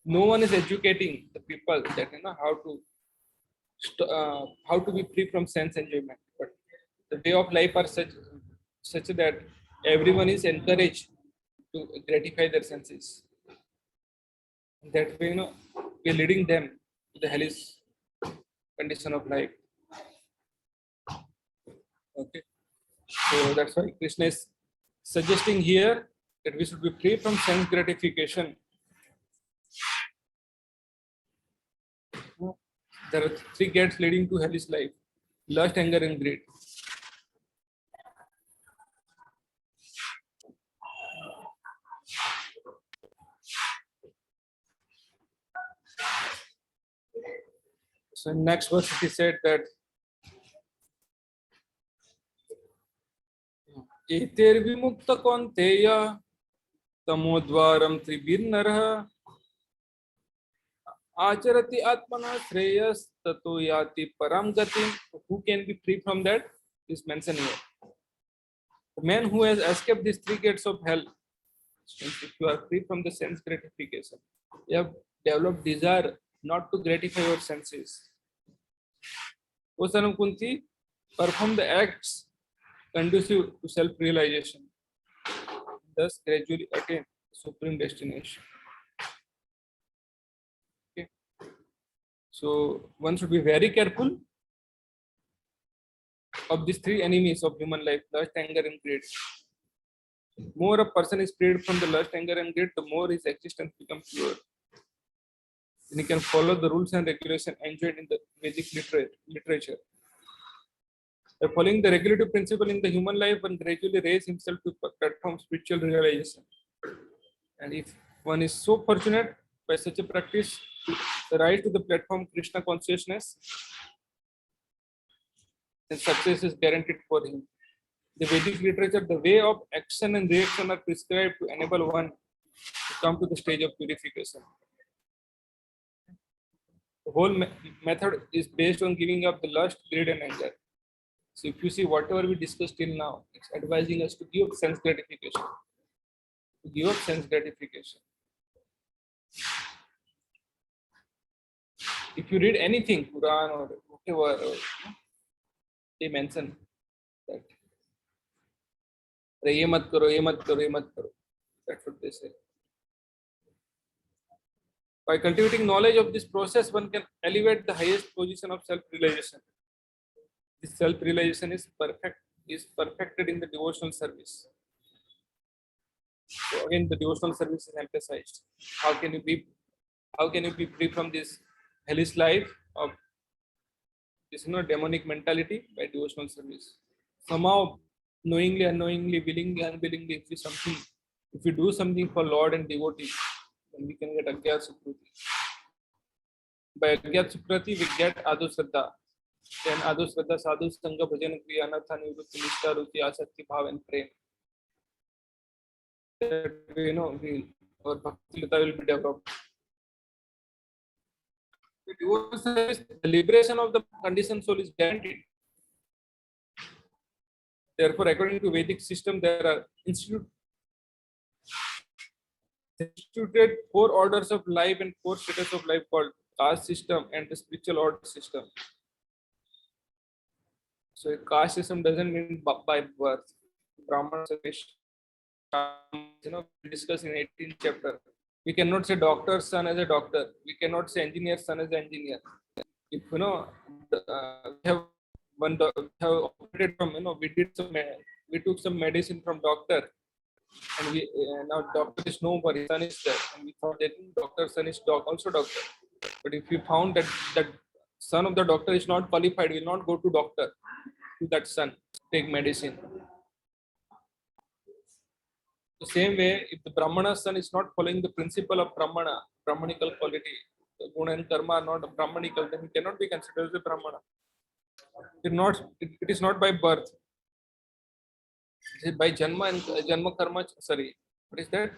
No one is educating the people that how to be free from sense enjoyment. But the way of life are such that everyone is encouraged to gratify their senses. That way, we are leading them to the hellish condition of life. Okay, so that's why Krishna is suggesting here that we should be free from sense gratification. There are three gates leading to hellish life: lust, anger, and greed. So in next verse he said that एतेर विमुक्त कौन्तेय तमोद्वारम त्रिभिर्नरः आचरति आत्मना श्रेयस ततो याति param gatim. Who can be free from that is mentioned here. The man who has escaped these three gates of hell. If you are free from the sense gratification, you have developed desire not to gratify your senses. O son of Kunti, perform the acts conducive to self-realization, thus gradually attain supreme destination. Okay. So one should be very careful of these three enemies of human life: lust, anger, and greed. More a person is freed from the lust, anger, and greed, the more his existence becomes pure. Then he can follow the rules and regulations enjoined in the Vedic literature. By following the regulative principle in the human life, one gradually raise himself to platform spiritual realization. And if one is so fortunate by such a practice to rise to the platform Krishna consciousness, then success is guaranteed for him. The Vedic literature, the way of action and reaction are prescribed to enable one to come to the stage of purification. The whole method is based on giving up the lust, greed, and anger. So if you see whatever we discussed till now, it's advising us to give up sense gratification. To give up sense gratification. If you read anything, Quran or whatever, they mention that. Ye mat karo, ye mat karo, ye mat karo. That's what they say. By cultivating knowledge of this process, one can elevate the highest position of self-realization. This self-realization is perfected in the devotional service. So again, the devotional service is emphasized. How can you be free from this hellish life of this demonic mentality? By devotional service. Somehow, knowingly, unknowingly, willingly, unwillingly, if we do something for Lord and devotee, then we can get Agyat Sukriti. By Agyat Sukriti, we get Adu Shraddha. Then Adu Shraddha, Sadhu Sangha, Bhajan Kriya, Anartha Nivrutti, Nishtha, Ruchi, Asakti, Bhav, and Prem. That our Bhakti Lata will be developed. The devotional service, the liberation of the conditioned soul is guaranteed. Therefore, according to Vedic system, there are instituted 4 orders of life and 4 status of life called caste system and the spiritual order system. So, a caste system doesn't mean by birth. Brahman, we discuss in 18th chapter. We cannot say doctor's son as a doctor. We cannot say engineer's son as an engineer. If we have operated from we took some medicine from doctor, and we now doctor is no more, his son is there, and we thought that doctor's son is also doctor. But if we found that son of the doctor is not qualified, we will not go to doctor to that son take medicine. The same way, if the Brahmana's son is not following the principle of Brahmanical quality, the guna and karma are not Brahmanical, then he cannot be considered as a Brahmana. It is not by birth. It is by Janma karma. Sorry, what is that?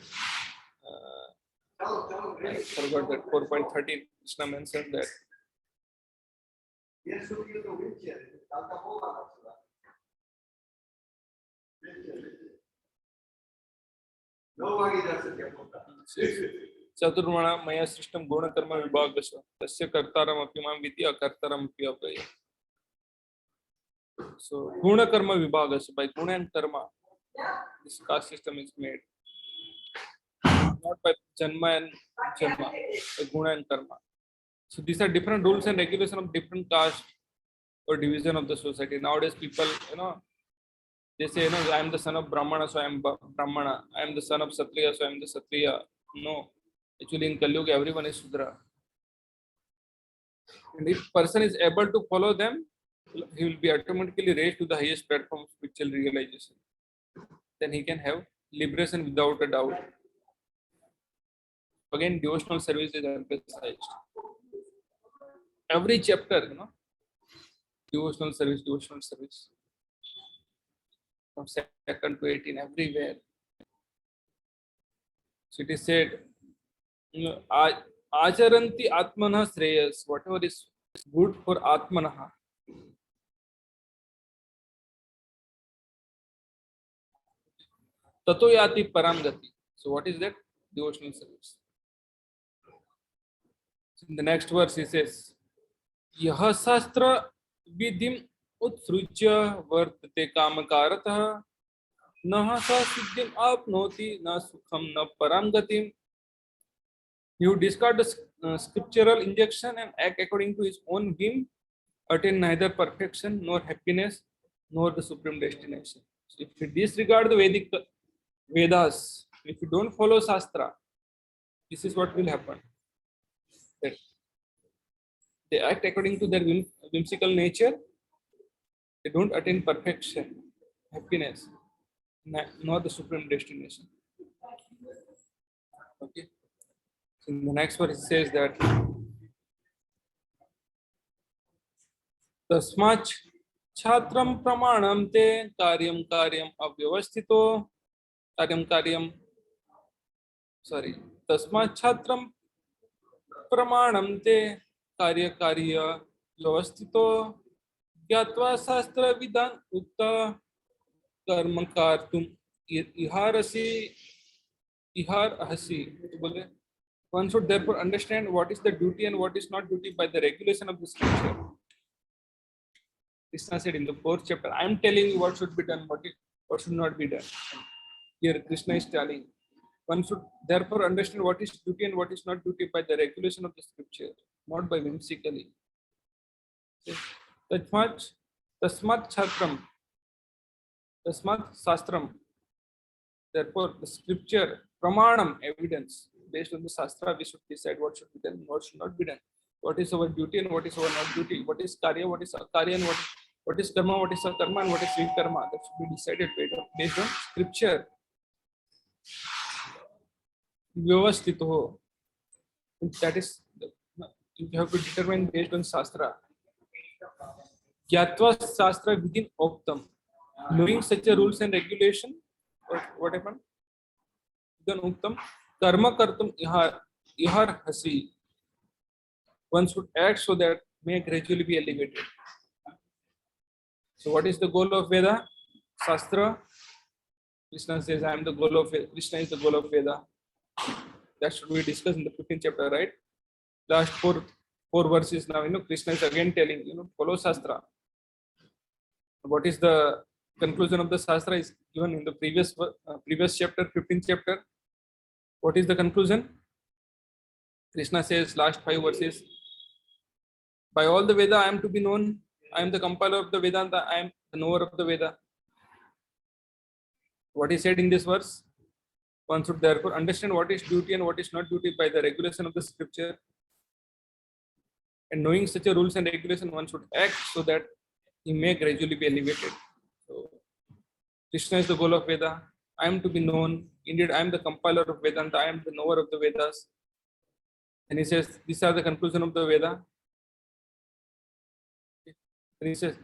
I forgot that 4.13. Krishna mentioned that. चतुर्मणा मया सृष्टम गुण कर्म विभागश तस्य कर्तारम अपि मां विधि अकर्तारम अपि अव्यय. So guna karma vibhagas, by guna and karma, this caste system is made. Not by janma and janma, by guna and karma. So these are different rules and regulations of different caste or division of the society. Nowadays people, they say, I am the son of Brahmana, so I am Brahmana. I am the son of Satriya, so I am the Satriya. No, actually in Kali Yuga, everyone is Sudra. And if person is able to follow them, he will be automatically raised to the highest platform of spiritual realization. Then he can have liberation without a doubt. Again, devotional service is emphasized. every chapter, devotional service, from second to 18, everywhere. So it is said, acharanti atmanah shreyas, whatever is good for atmanah, tato yati param gati. So what is that? Devotional service. So in the next verse he says, यह शास्त्र विधिम उत्सृज्य वर्तते कामकारतः न स सिद्धिम आपनोति न सुखम न पराम गतिम. You discard the scriptural injection and act according to his own whim, attain neither perfection nor happiness nor the supreme destination. So if you disregard the Vedic Vedas, if you don't follow Shastra, this is what will happen. That they act according to their whimsical nature. They don't attain perfection, happiness, nor the supreme destination. Okay. So in the next verse it says that तस्माच् छात्रं प्रमाणं ते कार्यं कार्यं अव्यवस्थितो कार्यं sorry तस्माच् छात्रं प्रमाणं ते कार्य व्यवस्थितो ज्ञात्वा शास्त्र विधान उक्त कर्म कर्तुम इहारहसि. बोले one should therefore understand what is the duty and what is not duty by the regulation of the scripture. Krishna said in the 4th chapter, I am telling you what should be done, what should not be done. Here Krishna is telling one should therefore understand what is duty and what is not duty by the regulation of the scripture, not by whimsically. Tasmat shastram. Therefore, the scripture, pramanam, evidence. Based on the shastra, we should decide what should be done and what should not be done. What is our duty and what is our not duty. What is karya, what is akarya, and what is karma, what is akarma, and what is vikarma. That should be decided based on scripture. Vyavastito. That is, you have to determine based on shastra. Gyatva shastra within oktam. Knowing such a rules and regulation, what happened? Then uktam karma kartum ihar hasi. One should act so that may gradually be elevated. So what is the goal of Veda? Shastra. Krishna says, I am the goal of Veda. Krishna is the goal of Veda. That should be discussed in the 15th chapter, right? Last four verses now, Krishna is again telling, follow Shastra. What is the conclusion of the Shastra is given in the previous chapter, 15th chapter. What is the conclusion? Krishna says, last 5 verses, by all the Veda I am to be known. I am the compiler of the Vedanta. I am the knower of the Veda. What is said in this verse? One should therefore understand what is duty and what is not duty by the regulation of the scripture. And knowing such a rules and regulation, one should act so that he may gradually be elevated. So, Krishna is the goal of Veda. I am to be known. Indeed, I am the compiler of Vedanta. I am the knower of the Vedas. And he says, these are the conclusion of the Veda. And he says,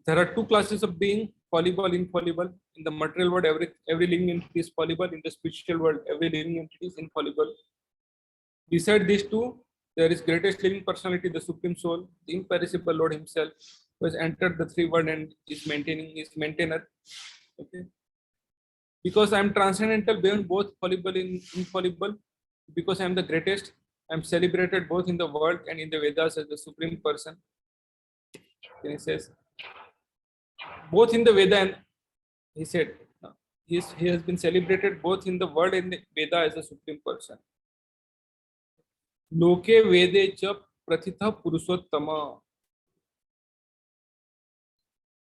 there are 2 classes of being, fallible, infallible. In the material world, every living entity is fallible. In the spiritual world, every living entity is infallible. Beside these 2, there is greatest living personality, the Supreme Soul, the imperishable Lord Himself, who has entered the 3 world and is maintainer. Okay. Because I am transcendental beyond both fallible and infallible, because I am the greatest, I am celebrated both in the world and in the Vedas as the Supreme Person. And he says, both in the Veda and he said, he has been celebrated both in the world and the Veda as the Supreme Person. Loke Vede cha prathitha purushottama.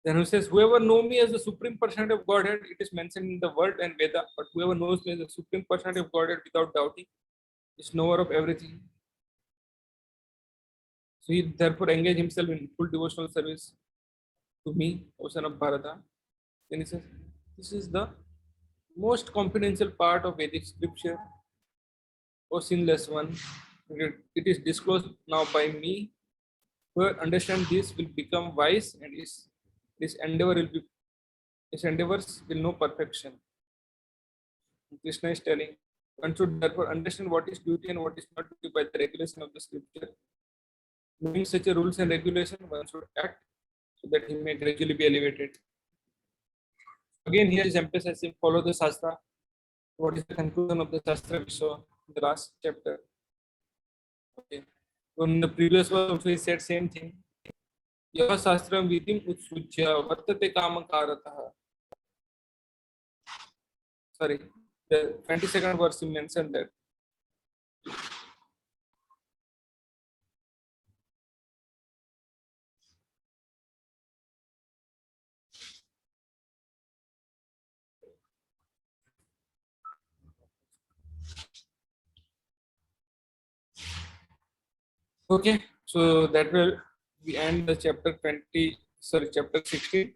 Then he says, whoever knows me as the Supreme Personality of Godhead, it is mentioned in the world and Veda, but whoever knows me as the Supreme Personality of Godhead without doubting is knower of everything. So he therefore engaged himself in full devotional service to me, O son of Bharata. Then he says, this is the most confidential part of Vedic scripture, O sinless one. It is disclosed now by me. Whoever understand this will become wise, and his endeavor will be his endeavors will know perfection. Krishna is telling one should therefore understand what is duty and what is not duty by the regulation of the scripture. Knowing such a rules and regulation, one should act so that he may gradually be elevated. Again, here is emphasizing follow the Shastra. What is the conclusion of the Shastra we saw in the last chapter? Okay. So in the previous verse also he said same thing. Yah Shastram vidim utsujya vartate kamakarataha. Sorry, the 22nd verse he mentioned that. Okay, so that will we end the chapter 20, sorry, chapter 16.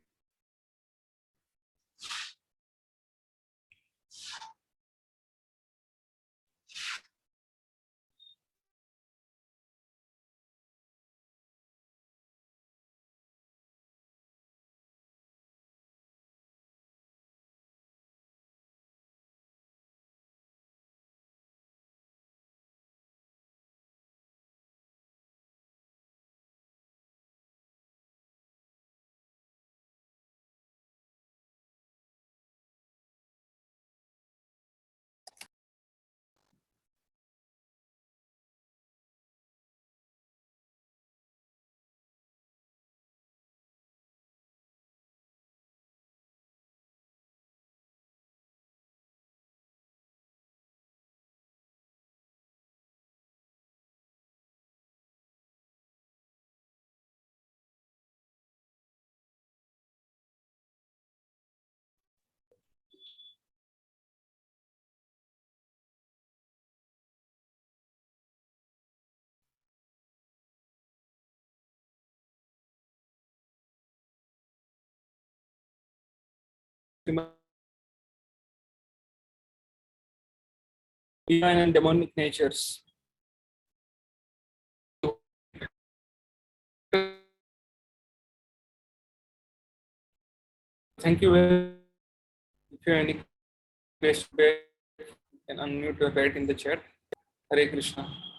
Divine and demonic natures. Thank you very much. If you have any question, you can unmute or write in the chat. Hare Krishna.